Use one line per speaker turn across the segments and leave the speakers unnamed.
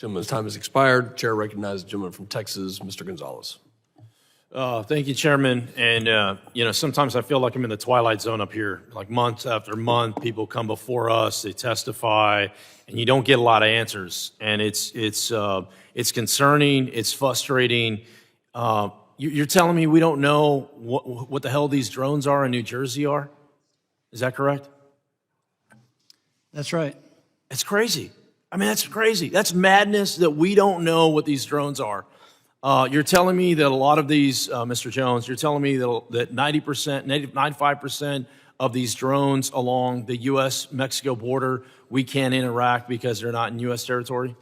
Gentleman's time has expired. Chair recognizes the gentleman from Texas, Mr. Gonzales.
Thank you, Chairman. And, sometimes I feel like I'm in the twilight zone up here. Like month after month, people come before us, they testify, and you don't get a lot of answers. And it's concerning, it's frustrating. You're telling me we don't know what the hell these drones are in New Jersey are? Is that correct?
That's right.
It's crazy. I mean, that's crazy. That's madness that we don't know what these drones are. You're telling me that a lot of these, Mr. Jones, you're telling me that 90%, 95% of these drones along the U.S.-Mexico border, we can't interact because they're not in U.S. territory?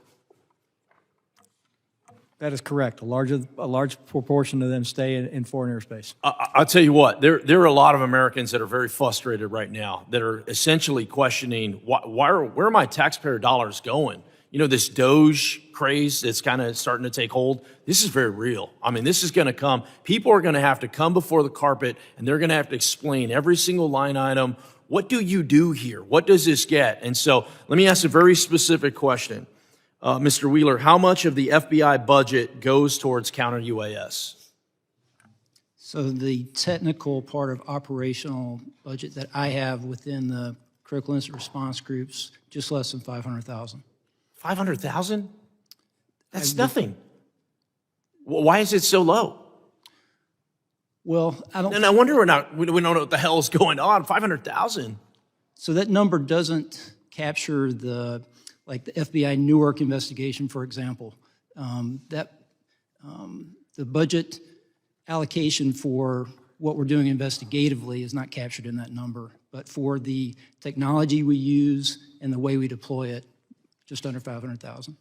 That is correct. A large proportion of them stay in foreign airspace.
I'll tell you what, there are a lot of Americans that are very frustrated right now that are essentially questioning, where are my taxpayer dollars going? You know, this Doge craze that's kind of starting to take hold, this is very real. I mean, this is going to come. People are going to have to come before the carpet, and they're going to have to explain every single line item. What do you do here? What does this get? And so let me ask a very specific question. Mr. Wheeler, how much of the FBI budget goes towards counter-UAS?
So the technical part of operational budget that I have within the critical incident response groups, just less than 500,000.
500,000? That's nothing. Well, why is it so low?
Well, I don't.
And I wonder we don't know what the hell is going on. 500,000.
So that number doesn't capture the FBI Newark investigation, for example. The budget allocation for what we're doing investigatively is not captured in that number, but for the technology we use and the way we deploy it, just under 500,000.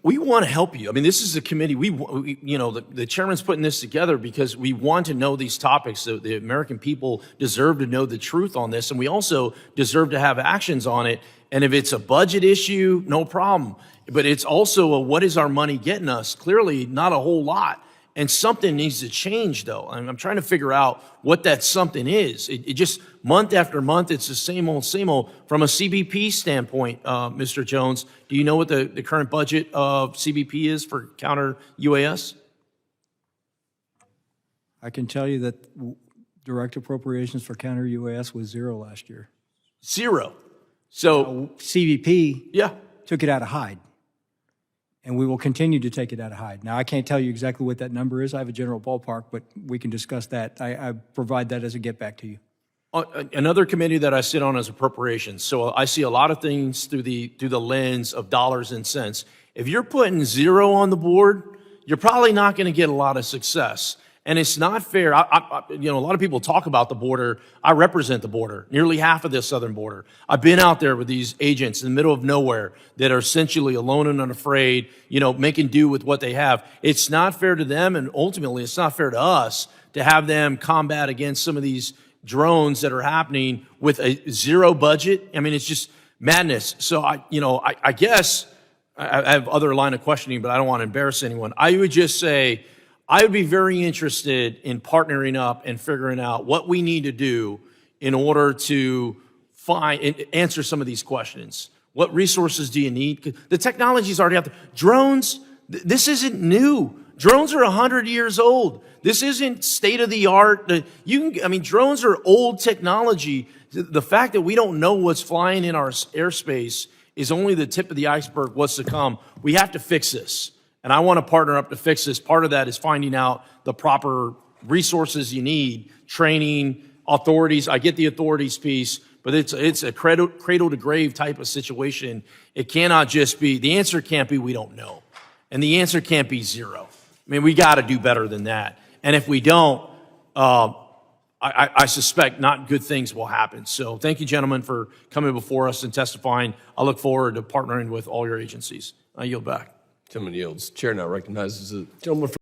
We want to help you. I mean, this is a committee. The chairman's putting this together because we want to know these topics. So the American people deserve to know the truth on this, and we also deserve to have actions on it. And if it's a budget issue, no problem. But it's also what is our money getting us? Clearly, not a whole lot. And something needs to change, though. I'm trying to figure out what that something is. It just, month after month, it's the same old, same old. From a CBP standpoint, Mr. Jones, do you know what the current budget of CBP is for counter-UAS?
I can tell you that direct appropriations for counter-UAS was zero last year.
Zero. So
CBP
yeah,
took it out of Hyde, and we will continue to take it out of Hyde. Now, I can't tell you exactly what that number is. I have a general ballpark, but we can discuss that. I provide that as a get back to you.
Another committee that I sit on is appropriations. So I see a lot of things through the lens of dollars and cents. If you're putting zero on the board, you're probably not going to get a lot of success. And it's not fair. A lot of people talk about the border. I represent the border, nearly half of the southern border. I've been out there with these agents in the middle of nowhere that are essentially alone and unafraid, making do with what they have. It's not fair to them, and ultimately it's not fair to us to have them combat against some of these drones that are happening with a zero budget. I mean, it's just madness. So I guess I have other line of questioning, but I don't want to embarrass anyone. I would just say, I would be very interested in partnering up and figuring out what we need to do in order to find and answer some of these questions. What resources do you need? The technology is already out there. Drones, this isn't new. Drones are 100 years old. This isn't state of the art. Drones are old technology. The fact that we don't know what's flying in our airspace is only the tip of the iceberg, what's to come. We have to fix this. And I want to partner up to fix this. Part of that is finding out the proper resources you need, training, authorities. I get the authorities piece, but it's a cradle to grave type of situation. It cannot just be, the answer can't be we don't know. And the answer can't be zero. I mean, we got to do better than that. And if we don't, I suspect not good things will happen. So thank you, gentlemen, for coming before us and testifying. I look forward to partnering with all your agencies. I yield back.
Gentleman yields. Chair now recognizes the gentleman from